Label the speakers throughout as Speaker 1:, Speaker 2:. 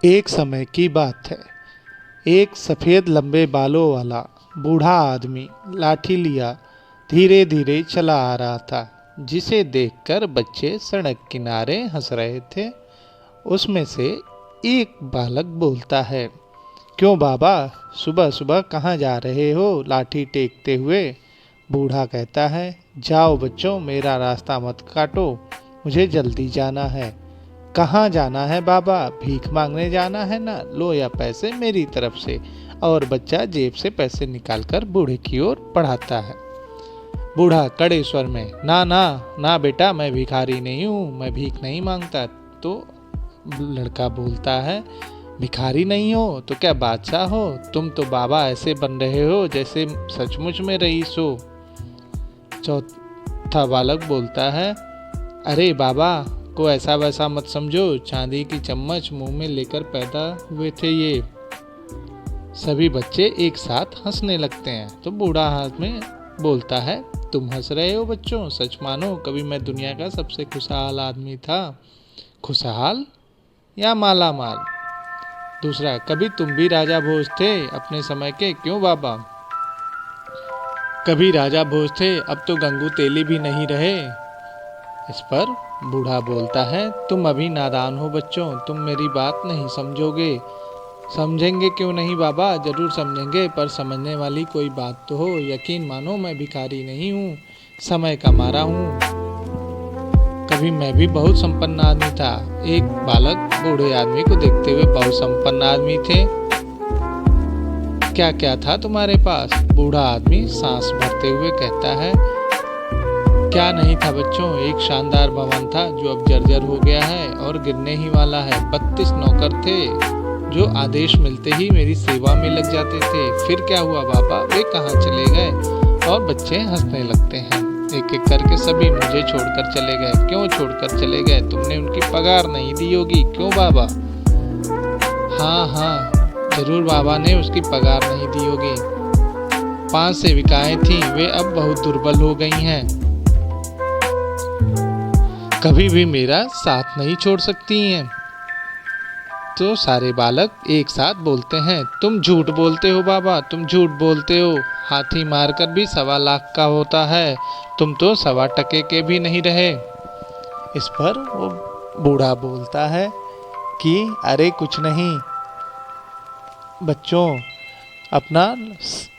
Speaker 1: एक समय की बात है। एक सफ़ेद लंबे बालों वाला बूढ़ा आदमी लाठी लिया धीरे धीरे चला आ रहा था, जिसे देखकर बच्चे सड़क किनारे हंस रहे थे। उसमें से एक बालक बोलता है, क्यों बाबा, सुबह सुबह कहाँ जा रहे हो लाठी टेकते हुए? बूढ़ा कहता है, जाओ बच्चों, मेरा रास्ता मत काटो, मुझे जल्दी जाना है। कहाँ जाना है बाबा? भीख मांगने जाना है ना? लो या पैसे मेरी तरफ से। और बच्चा जेब से पैसे निकालकर बूढ़े की ओर बढ़ाता है। बूढ़ा कड़े स्वर में, ना ना ना बेटा, मैं भिखारी नहीं हूँ, मैं भीख नहीं मांगता। तो लड़का बोलता है, भिखारी नहीं हो तो क्या बादशाह हो? तुम तो बाबा ऐसे बन रहे हो जैसे सचमुच में रईस हो। चौथा बालक बोलता है, अरे बाबा को ऐसा वैसा मत समझो, चांदी की चम्मच मुंह में लेकर पैदा हुए थे ये। सभी बच्चे एक साथ हंसने लगते हैं। तो बूढ़ा हाथ में बोलता है, तुम हंस रहे हो बच्चों, सच मानो कभी मैं दुनिया का सबसे खुशहाल आदमी था। खुशहाल या माला माल? दूसरा, कभी तुम भी राजा भोज थे अपने समय के, क्यों बाबा? कभी राजा भोज थे, अब तो गंगू तेली भी नहीं रहे। इस पर बूढ़ा बोलता है, तुम अभी नादान हो बच्चों, तुम मेरी बात नहीं समझोगे। समझेंगे क्यों नहीं बाबा, जरूर समझेंगे, पर समझने वाली कोई बात तो हो। यकीन मानो मैं भिखारी नहीं हूँ, समय का मारा हूँ। कभी मैं भी बहुत संपन्न आदमी था। एक बालक बूढ़े आदमी को देखते हुए, बहुत संपन्न आदमी थे, क्या क्या था तुम्हारे पास? बूढ़ा आदमी सांस भरते हुए कहता है, क्या नहीं था बच्चों, एक शानदार भवन था जो अब जर्जर हो गया है और गिरने ही वाला है। 32 नौकर थे जो आदेश मिलते ही मेरी सेवा में लग जाते थे। फिर क्या हुआ बाबा, वे कहाँ चले गए? और बच्चे हंसने लगते हैं। एक एक करके सभी मुझे छोड़कर चले गए। क्यों छोड़कर चले गए? तुमने उनकी पगार नहीं दी होगी, क्यों बाबा? हाँ हाँ, जरूर बाबा ने उसकी पगार नहीं दी होगी। 5 सेविकाएं थीं, वे अब बहुत दुर्बल हो गई हैं, कभी भी मेरा साथ नहीं छोड़ सकती हैं। तो सारे बालक एक साथ बोलते हैं, तुम झूठ बोलते हो बाबा, तुम झूठ बोलते हो। हाथी मारकर भी 1.25 लाख का होता है, तुम तो 1.25 टके के भी नहीं रहे। इस पर वो बूढ़ा बोलता है कि अरे कुछ नहीं बच्चों, अपना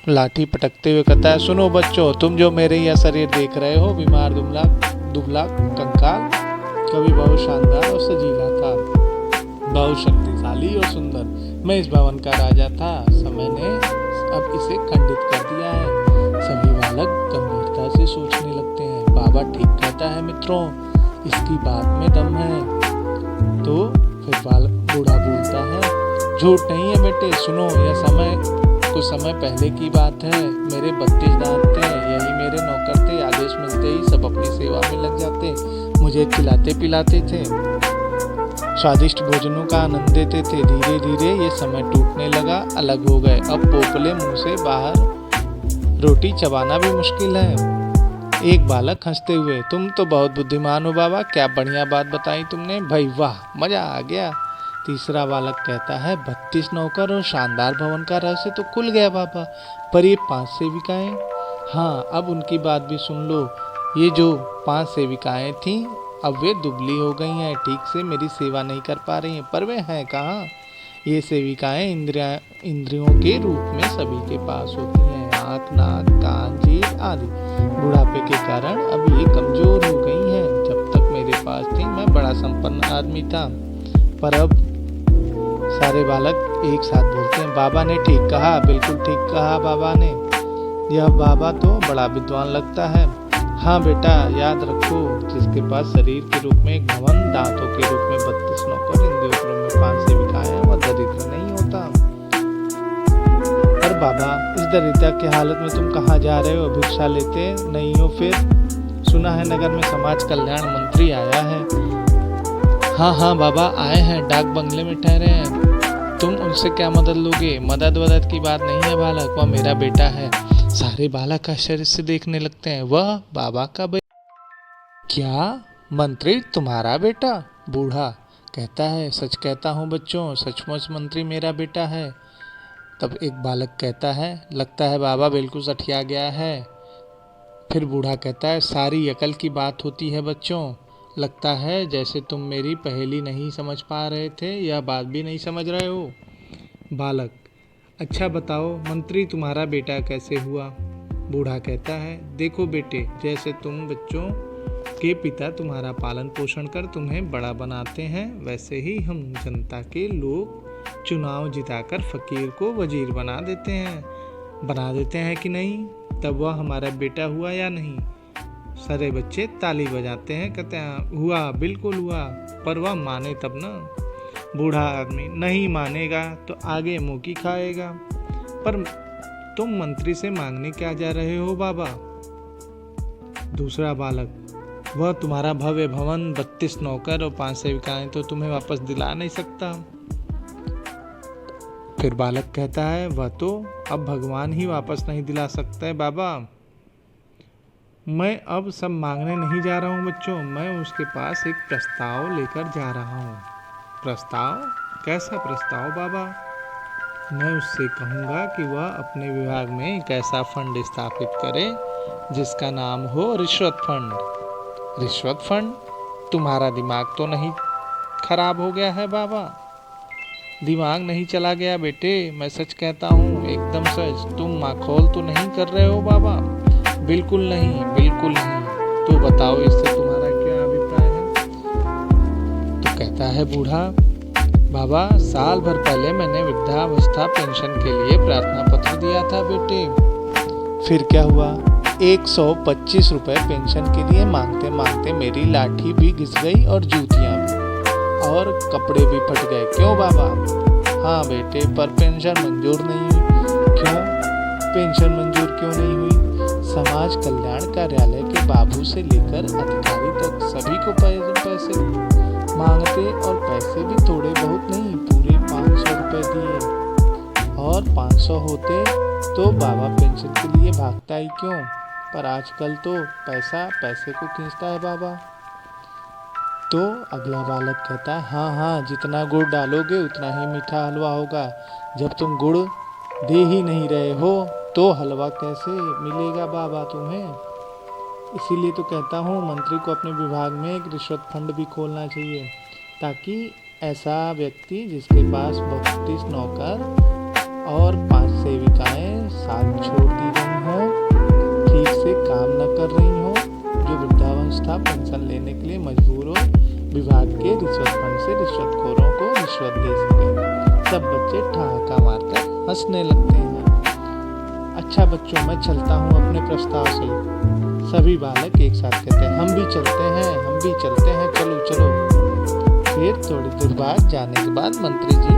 Speaker 1: लाठी पटकते हुए कहता है, सुनो बच्चों, तुम जो मेरे यह शरीर देख रहे हो, बीमार दुबला दुबला कंकाल, कभी बहुत शानदार और सजीला था, बहुत शक्तिशाली और सुंदर। मैं इस भवन का राजा था, समय ने अब इसे खंडित कर दिया है। सभी बालक गंभीरता से सोचने लगते हैं। बाबा ठीक कहता है मित्रों, इसकी बात में दम है। तो फिर बूढ़ा बोलता है, झूठ नहीं है बेटे, सुनो, यह कुछ समय पहले की बात है। मेरे 32 दांत थे, यही मेरे नौकर थे, आदेश मिलते ही सब अपनी सेवा में लग जाते, मुझे खिलाते पिलाते थे, स्वादिष्ट भोजनों का आनंद देते थे। धीरे धीरे ये समय टूटने लगा, अलग हो गए। अब पोपले मुंह से बाहर रोटी चबाना भी मुश्किल है। एक बालक हंसते हुए, तुम तो बहुत बुद्धिमान हो बाबा, क्या बढ़िया बात बताई तुमने, भाई वाह, मजा आ गया। तीसरा बालक कहता है, 32 नौकर और शानदार भवन का रहस्य तो खुल गया बाबा, पर ये 5 सेविकाएं? हाँ, अब उनकी बात भी सुन लो। ये जो 5 सेविकाएं थीं, अब वे दुबली हो गई हैं, ठीक से मेरी सेवा नहीं कर पा रही हैं। पर वे हैं कहाँ? ये सेविकाएं इंद्रियों के रूप में सभी के पास होती हैं, आँख, नाक, कान, जीभ आदि। बुढ़ापे के कारण अब ये कमजोर हो गई हैं। जब तक मेरे पास थी मैं बड़ा संपन्न आदमी था, पर अब सारे बालक एक साथ बोलते हैं, बाबा ने ठीक कहा, बिल्कुल ठीक कहा बाबा ने। यह बाबा तो बड़ा विद्वान लगता है। हाँ बेटा, याद रखो, जिसके पास शरीर के रूप में एक भवन, दांतों के रूप में 32 नौकर, इंद्रियों के रूप में 5 सेविकाएं, वह दरिद्र नहीं होता। पर बाबा, इस दरिद्रता की हालत में तुम कहाँ जा रहे हो? भिक्षा लेते नहीं हो फिर? सुना है नगर में समाज कल्याण मंत्री आया है। हाँ हाँ बाबा, आए हैं, डाक बंगले में ठहरे हैं। तुम उनसे क्या मदद लोगे? मदद वदद की बात नहीं है बालक, वह मेरा बेटा है। सारे बालक आश्चर्य से देखने लगते हैं, वह बाबा का बेटा? क्या मंत्री तुम्हारा बेटा? बूढ़ा कहता है, सच कहता हूँ बच्चों, सचमुच मंत्री मेरा बेटा है। तब एक बालक कहता है, लगता है बाबा बिल्कुल सठिया गया है। फिर बूढ़ा कहता है, सारी अकल की बात होती है बच्चों, लगता है जैसे तुम मेरी पहेली नहीं समझ पा रहे थे, यह बात भी नहीं समझ रहे हो। बालक, अच्छा बताओ मंत्री तुम्हारा बेटा कैसे हुआ। बूढ़ा कहता है, देखो बेटे, जैसे तुम बच्चों के पिता तुम्हारा पालन पोषण कर तुम्हें बड़ा बनाते हैं, वैसे ही हम जनता के लोग चुनाव जिताकर फकीर को वजीर बना देते हैं कि नहीं। तब वह हमारा बेटा हुआ या नहीं। सारे बच्चे ताली बजाते हैं, कहते हैं हुआ, बिल्कुल हुआ, पर वह माने तब ना। बूढ़ा आदमी, नहीं मानेगा तो आगे मुँह की खाएगा। पर तुम मंत्री से मांगने क्या जा रहे हो बाबा। दूसरा बालक, वह तुम्हारा भव्य भवन, 32 नौकर और 5 सेविकाएं तो तुम्हें वापस दिला नहीं सकता। फिर बालक कहता है, वह तो अब भगवान ही वापस नहीं दिला सकता है बाबा। मैं अब सब मांगने नहीं जा रहा हूँ बच्चों, मैं उसके पास एक प्रस्ताव लेकर जा रहा हूँ। प्रस्ताव? कैसा प्रस्ताव बाबा। मैं उससे कहूँगा कि वह अपने विभाग में एक ऐसा फंड स्थापित करे जिसका नाम हो रिश्वत फंड। रिश्वत फंड? तुम्हारा दिमाग तो नहीं खराब हो गया है बाबा। दिमाग नहीं चला गया बेटे, मैं सच कहता हूँ, एकदम सच। तुम माखौल तो नहीं कर रहे हो बाबा। बिल्कुल नहीं, बिल्कुल नहीं। तो बताओ इससे तुम्हारा क्या अभिप्राय है। तो कहता है बूढ़ा, बाबा साल भर पहले मैंने वृद्धावस्था पेंशन के लिए प्रार्थना पत्र दिया था बेटे। फिर क्या हुआ, 125 रुपए पेंशन के लिए मांगते मांगते मेरी लाठी भी घिस गई और जूतियां भी, और कपड़े भी फट गए। क्यों बाबा। हाँ बेटे, पर पेंशन मंजूर नहीं हुई। क्यों पेंशन मंजूर क्यों नहीं हुई। समाज कल्याण कार्यालय के बाबू से लेकर अधिकारी तक सभी को पैसे मांगते, और पैसे भी थोड़े बहुत नहीं, पूरे 500 रुपए दिए। और 500 होते तो बाबा पेंशन के लिए भागता ही क्यों। पर आजकल तो पैसा पैसे को खींचता है बाबा। तो अगला बालक कहता है, हाँ हाँ, जितना गुड़ डालोगे उतना ही मीठा हलवा होगा। जब तुम गुड़ दे ही नहीं रहे हो तो हलवा कैसे मिलेगा बाबा तुम्हें। इसीलिए तो कहता हूँ मंत्री को अपने विभाग में एक रिश्वत फंड भी खोलना चाहिए, ताकि ऐसा व्यक्ति जिसके पास 32 नौकर और 5 सेविकाएं साथ छोड़ दी गई हों, ठीक से काम न कर रही हों, जो वृद्धावस्था पेंशन लेने के लिए मजबूर हो, विभाग के रिश्वत फंड से रिश्वतखोरों को रिश्वत दे सके। सब बच्चे ठहाका मारकर हंसने लगते हैं। अच्छा बच्चों, मैं चलता हूँ अपने प्रस्ताव से। सभी बालक एक साथ कहते हैं, हम भी चलते हैं, चलो चलो। फिर थोड़ी देर बाद जाने के बाद मंत्री जी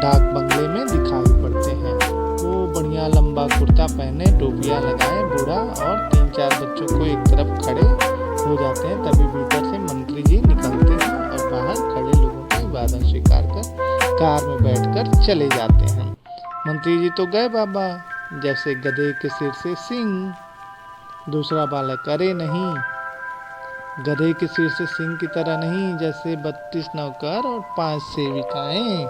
Speaker 1: डाक बंगले में दिखाई पड़ते हैं। वो बढ़िया लंबा कुर्ता पहने, टोपियाँ लगाए बूढ़ा, और 3-4 बच्चों को एक तरफ खड़े हो जाते हैं। तभी भीतर से मंत्री जी निकलते हैं और बाहर खड़े लोगों का अभिवादन स्वीकार कर कार में बैठकर चले जाते हैं। मंत्री जी तो गए बाबा, जैसे गधे के सिर से सिंह। दूसरा बालक, अरे नहीं, गधे के सिर से सिंह की तरह नहीं, जैसे 32 नौकर और 5 सेविकाएं